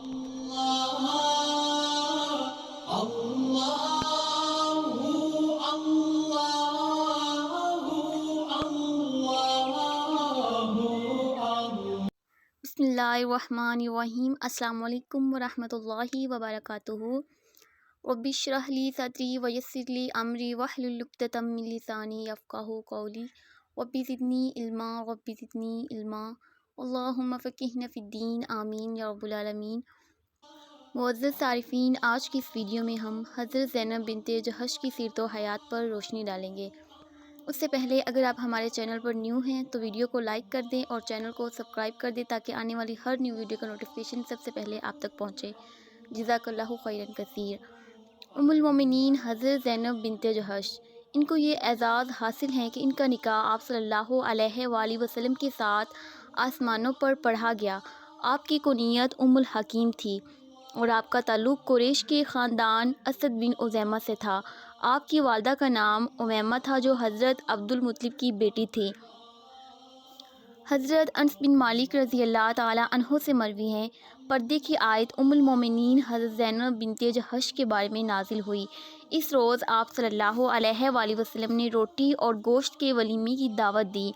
بسم اللہ الرحمن الرحیم۔ السلام علیکم ورحمۃ اللہ وبرکاتہ۔ رب اشرح لی صدری ویسر لی امری واحلل عقدۃ من لسانی یفقہوا قولی۔ رب زدنی علما رب زدنی علما، اللہم فقہنا فی الدین، آمین یا رب العالمین۔ معزز صارفین، آج کی اس ویڈیو میں ہم حضرت زینب بنت جحش کی سیرت و حیات پر روشنی ڈالیں گے۔ اس سے پہلے اگر آپ ہمارے چینل پر نیو ہیں تو ویڈیو کو لائک کر دیں اور چینل کو سبسکرائب کر دیں تاکہ آنے والی ہر نیو ویڈیو کا نوٹیفیکیشن سب سے پہلے آپ تک پہنچے۔ جزاک اللہ خیرا کثیر۔ ام المومنین حضرت زینب بنت جحش، ان کو یہ اعزاز حاصل ہے کہ ان کا نکاح آپ صلی اللہ علیہ وآلہ وسلم کے ساتھ آسمانوں پر پڑھا گیا۔ آپ کی کنیت ام الحکیم تھی اور آپ کا تعلق قریش کے خاندان اسد بن عزیمہ سے تھا۔ آپ کی والدہ کا نام امیمہ تھا جو حضرت عبد المطلب کی بیٹی تھی۔ حضرت انس بن مالک رضی اللہ تعالی عنہ سے مروی ہے، پردے کی آیت ام المومنین حضرت زینب بنت جحش کے بارے میں نازل ہوئی۔ اس روز آپ صلی اللہ علیہ وآلہ وسلم نے روٹی اور گوشت کے ولیمے کی دعوت دی۔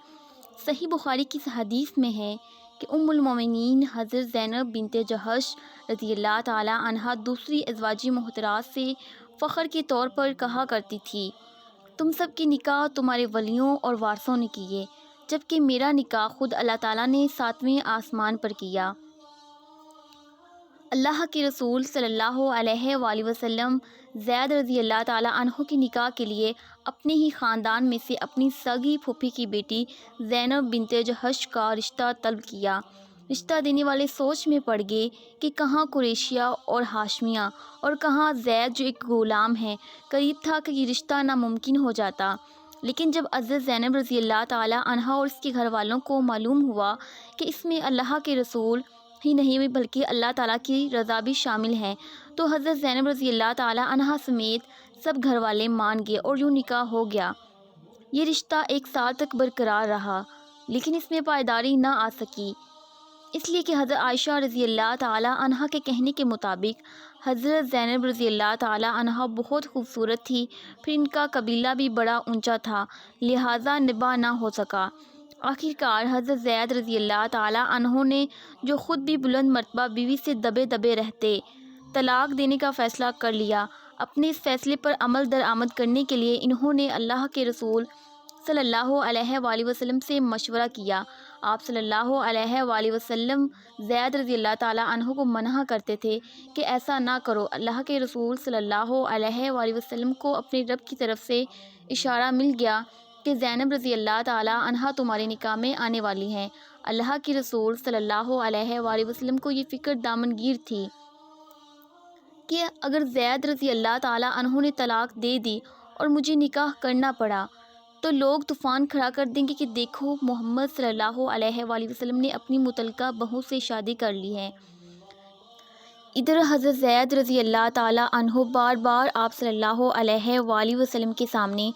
صحیح بخاری کی حدیث میں ہے کہ ام المومنین حضرت زینب بنت جحش رضی اللہ تعالی عنہا دوسری ازواج محترمات سے فخر کے طور پر کہا کرتی تھی، تم سب کے نکاح تمہارے ولیوں اور وارثوں نے کیے، جبکہ میرا نکاح خود اللہ تعالیٰ نے ساتویں آسمان پر کیا۔ اللہ کے رسول صلی اللہ علیہ وآلہ وسلم زید رضی اللہ تعالیٰ عنہ کے نکاح کے لیے اپنے ہی خاندان میں سے اپنی سگی پھوپھی کی بیٹی زینب بنت جحش کا رشتہ طلب کیا۔ رشتہ دینے والے سوچ میں پڑ گئے کہ کہاں قریشیہ اور ہاشمیہ اور کہاں زید جو ایک غلام ہے۔ قریب تھا کہ یہ رشتہ ناممکن ہو جاتا، لیکن جب حضرت زینب رضی اللہ تعالی عنہا اور اس کے گھر والوں کو معلوم ہوا کہ اس میں اللہ کے رسول ہی نہیں بلکہ اللہ تعالیٰ کی رضا بھی شامل ہے، تو حضرت زینب رضی اللہ تعالی عنہا سمیت سب گھر والے مان گئے اور یوں نکاح ہو گیا۔ یہ رشتہ 1 سال تک برقرار رہا، لیکن اس میں پائیداری نہ آ سکی، اس لیے کہ حضرت عائشہ رضی اللہ تعالی عنہا کے کہنے کے مطابق حضرت زینب رضی اللہ تعالی عنہا بہت خوبصورت تھی، پھر ان کا قبیلہ بھی بڑا اونچا تھا، لہٰذا نباہ نہ ہو سکا۔ آخرکار حضرت زید رضی اللہ تعالی عنہ نے، جو خود بھی بلند مرتبہ بیوی سے دبے دبے رہتے، طلاق دینے کا فیصلہ کر لیا۔ اپنے اس فیصلے پر عمل درآمد کرنے کے لیے انہوں نے اللہ کے رسول صلی اللہ علیہ وآلہ وسلم سے مشورہ کیا۔ آپ صلی اللہ علیہ وآلہ وسلم زید رضی اللہ تعالی عنہ کو منع کرتے تھے کہ ایسا نہ کرو۔ اللہ کے رسول صلی اللہ علیہ وآلہ وسلم کو اپنے رب کی طرف سے اشارہ مل گیا کہ زینب رضی اللہ تعالی عنہا تمہارے نکاح میں آنے والی ہیں۔ اللہ کے رسول صلی اللہ علیہ وآلہ وسلم کو یہ فکر دامنگیر تھی کہ اگر زید رضی اللہ تعالی عنہ نے طلاق دے دی اور مجھے نکاح کرنا پڑا تو لوگ طوفان کھڑا کر دیں گے کہ دیکھو محمد صلی اللہ علیہ وآلہ وسلم نے اپنی متعلقہ بہو سے شادی کر لی ہے۔ ادھر حضرت زید رضی اللہ تعالی عنہ بار بار آپ صلی اللہ علیہ وآلہ وسلم کے سامنے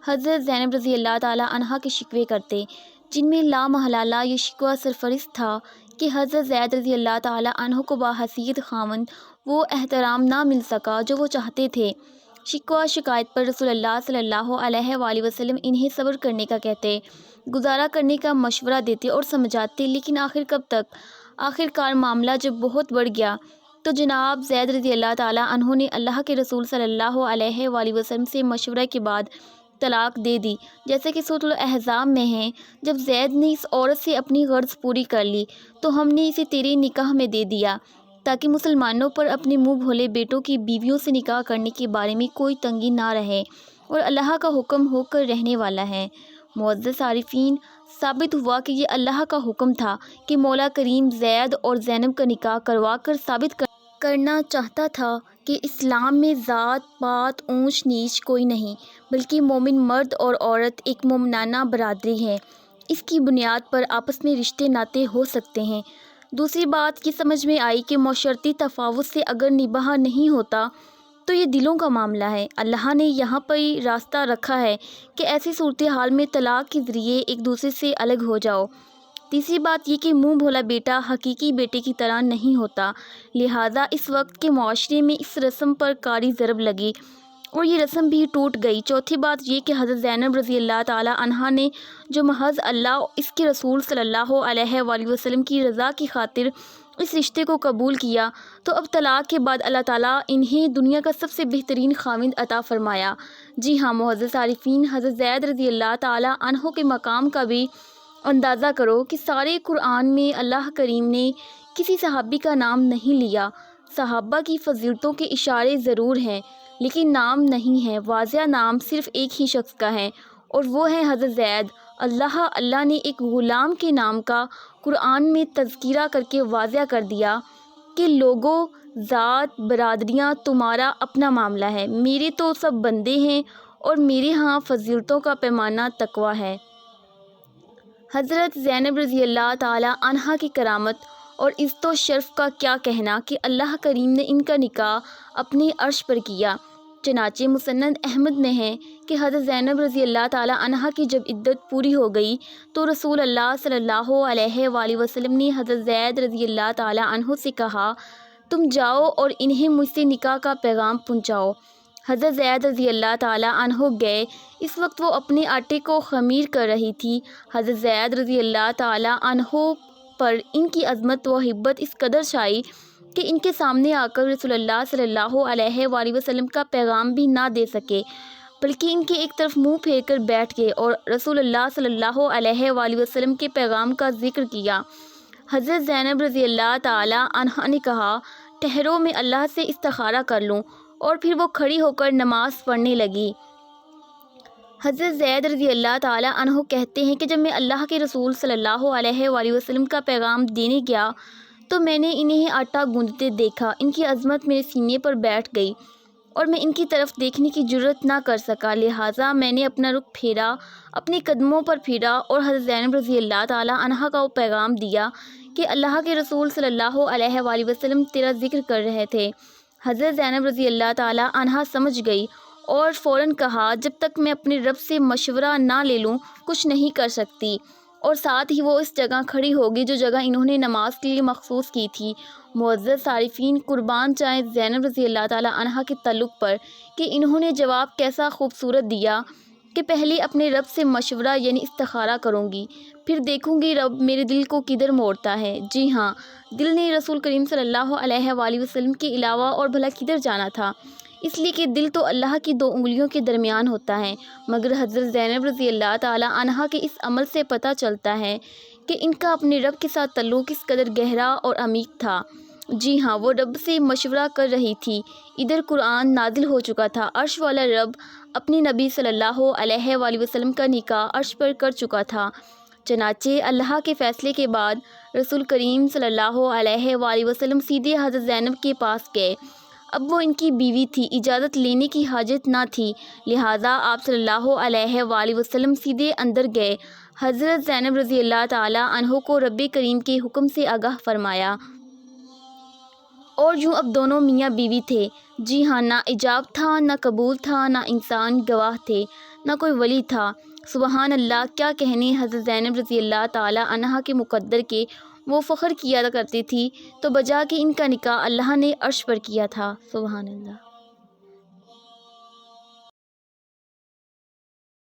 حضرت زینب رضی اللہ تعالی عنہا کے شکوے کرتے، جن میں لا محالہ یہ شکوہ سرفرست تھا کہ حضرت زید رضی اللہ تعالی عنہ کو باحیثیت خاوند وہ احترام نہ مل سکا جو وہ چاہتے تھے۔ شکوہ شکایت پر رسول اللہ صلی اللہ علیہ وآلہ وسلم انہیں صبر کرنے کا کہتے، گزارا کرنے کا مشورہ دیتے اور سمجھاتے، لیکن آخر کب تک؟ آخرکار معاملہ جب بہت بڑھ گیا تو جناب زید رضی اللہ تعالی عنہ نے اللہ کے رسول صلی اللہ علیہ وآلہ وسلم سے مشورہ کے بعد طلاق دے دی، جیسے کہ سورۃ الاحزاب میں ہے، جب زید نے اس عورت سے اپنی غرض پوری کر لی تو ہم نے اسے تیرے نکاح میں دے دیا تاکہ مسلمانوں پر اپنے منہ بھولے بیٹوں کی بیویوں سے نکاح کرنے کے بارے میں کوئی تنگی نہ رہے، اور اللہ کا حکم ہو کر رہنے والا ہے۔ معزز عارفین، ثابت ہوا کہ یہ اللہ کا حکم تھا کہ مولا کریم زید اور زینب کا نکاح کروا کر ثابت کرنا چاہتا تھا کہ اسلام میں ذات پات اونچ نیچ کوئی نہیں، بلکہ مومن مرد اور عورت ایک مومنانہ برادری ہے، اس کی بنیاد پر آپس میں رشتے ناطے ہو سکتے ہیں۔ دوسری بات یہ سمجھ میں آئی کہ معاشرتی تفاوت سے اگر نباہ نہیں ہوتا تو یہ دلوں کا معاملہ ہے۔ اللہ نے یہاں پر راستہ رکھا ہے کہ ایسی صورتحال میں طلاق کے ذریعے ایک دوسرے سے الگ ہو جاؤ۔ تیسری بات یہ کہ منہ بھولا بیٹا حقیقی بیٹے کی طرح نہیں ہوتا، لہٰذا اس وقت کے معاشرے میں اس رسم پر کاری ضرب لگی اور یہ رسم بھی ٹوٹ گئی۔ چوتھی بات یہ کہ حضرت زینب رضی اللہ تعالیٰ عنہا نے جو محض اللہ اور اس کے رسول صلی اللہ علیہ وآلہ وسلم کی رضا کی خاطر اس رشتے کو قبول کیا، تو اب طلاق کے بعد اللہ تعالیٰ انہیں دنیا کا سب سے بہترین خاوند عطا فرمایا۔ جی ہاں معزز عارفین، حضرت زید رضی اللہ تعالیٰ عنہ کے مقام کا بھی اندازہ کرو کہ سارے قرآن میں اللہ کریم نے کسی صحابی کا نام نہیں لیا۔ صحابہ کی فضیلتوں کے اشارے ضرور ہیں لیکن نام نہیں ہے۔ واضح نام صرف ایک ہی شخص کا ہے اور وہ ہے حضرت زید۔ اللہ نے ایک غلام کے نام کا قرآن میں تذکرہ کر کے واضح کر دیا کہ لوگوں، ذات، برادریاں تمہارا اپنا معاملہ ہے، میرے تو سب بندے ہیں اور میرے ہاں فضیلتوں کا پیمانہ تقویٰ ہے۔ حضرت زینب رضی اللہ تعالی عنہا کی کرامت اور عزت و شرف کا کیا کہنا کہ اللہ کریم نے ان کا نکاح اپنے عرش پر کیا۔ چنانچہ مسند احمد میں ہے کہ حضرت زینب رضی اللہ تعالی عنہا کی جب عدت پوری ہو گئی تو رسول اللہ صلی اللہ علیہ وآلہ وسلم نے حضرت زید رضی اللہ تعالی عنہ سے کہا تم جاؤ اور انہیں مجھ سے نکاح کا پیغام پہنچاؤ۔ حضرت زید رضی اللہ تعالی عنہ گئے۔ اس وقت وہ اپنے آٹے کو خمیر کر رہی تھی۔ حضرت زید رضی اللہ تعالی عنہ پر ان کی عظمت و ہیبت اس قدر چھائی کہ ان کے سامنے آ کر رسول اللہ صلی اللہ علیہ وآلہ وسلم کا پیغام بھی نہ دے سکے، بلکہ ان کے ایک طرف منہ پھیر کر بیٹھ گئے اور رسول اللہ صلی اللہ علیہ وآلہ وسلم کے پیغام کا ذکر کیا۔ حضرت زینب رضی اللہ تعالی عنہا نے کہا ٹھہرو، میں اللہ سے استخارہ کر لوں، اور پھر وہ کھڑی ہو کر نماز پڑھنے لگی۔ حضرت زید رضی اللہ تعالی عنہ کہتے ہیں کہ جب میں اللہ کے رسول صلی اللہ علیہ وآلہ وسلم کا پیغام دینے گیا تو میں نے انہیں آٹا گوندتے دیکھا، ان کی عظمت میرے سینے پر بیٹھ گئی اور میں ان کی طرف دیکھنے کی جرت نہ کر سکا، لہٰذا میں نے اپنا رخ پھیرا، اپنے قدموں پر پھیرا اور حضرت زینب رضی اللہ تعالی عنہا کا وہ پیغام دیا کہ اللہ کے رسول صلی اللہ علیہ وآلہ وسلم تیرا ذکر کر رہے تھے۔ حضرت زینب رضی اللہ تعالی عنہا سمجھ گئی اور فوراً کہا جب تک میں اپنے رب سے مشورہ نہ لے لوں کچھ نہیں کر سکتی، اور ساتھ ہی وہ اس جگہ کھڑی ہوگی جو جگہ انہوں نے نماز کے لیے مخصوص کی تھی۔ معزز عارفین، قربان جائیں زینب رضی اللہ تعالی عنہا کے تعلق پر کہ انہوں نے جواب کیسا خوبصورت دیا کہ پہلے اپنے رب سے مشورہ یعنی استخارہ کروں گی، پھر دیکھوں گی رب میرے دل کو کدھر موڑتا ہے۔ جی ہاں، دل نے رسول کریم صلی اللہ علیہ وآلہ وسلم کے علاوہ اور بھلا کدھر جانا تھا، اس لیے کہ دل تو اللہ کی دو انگلیوں کے درمیان ہوتا ہے۔ مگر حضرت زینب رضی اللہ تعالی عنہا کے اس عمل سے پتہ چلتا ہے کہ ان کا اپنے رب کے ساتھ تعلق کس قدر گہرا اور عمیق تھا۔ جی ہاں، وہ رب سے مشورہ کر رہی تھی، ادھر قرآن نازل ہو چکا تھا، عرش والا رب اپنے نبی صلی اللہ علیہ وآلہ وسلم کا نکاح عرش پر کر چکا تھا۔ چنانچہ اللہ کے فیصلے کے بعد رسول کریم صلی اللہ علیہ وآلہ وسلم سیدھے حضرت زینب کے پاس گئے۔ اب وہ ان کی بیوی تھی، اجازت لینے کی حاجت نہ تھی، لہٰذا آپ صلی اللہ علیہ وآلہ وسلم سیدھے اندر گئے۔ حضرت زینب رضی اللہ تعالی عنہ کو رب کریم کے حکم سے آگاہ فرمایا اور یوں اب دونوں میاں بیوی تھے۔ جی ہاں، نہ ایجاب تھا، نہ قبول تھا، نہ انسان گواہ تھے، نہ کوئی ولی تھا۔ سبحان اللہ، کیا کہنے حضرت زینب رضی اللہ تعالی عنہا کے مقدر کے وہ فخر کیا کرتی تھی، تو بجا کہ ان کا نکاح اللہ نے عرش پر کیا تھا۔ سبحان اللہ۔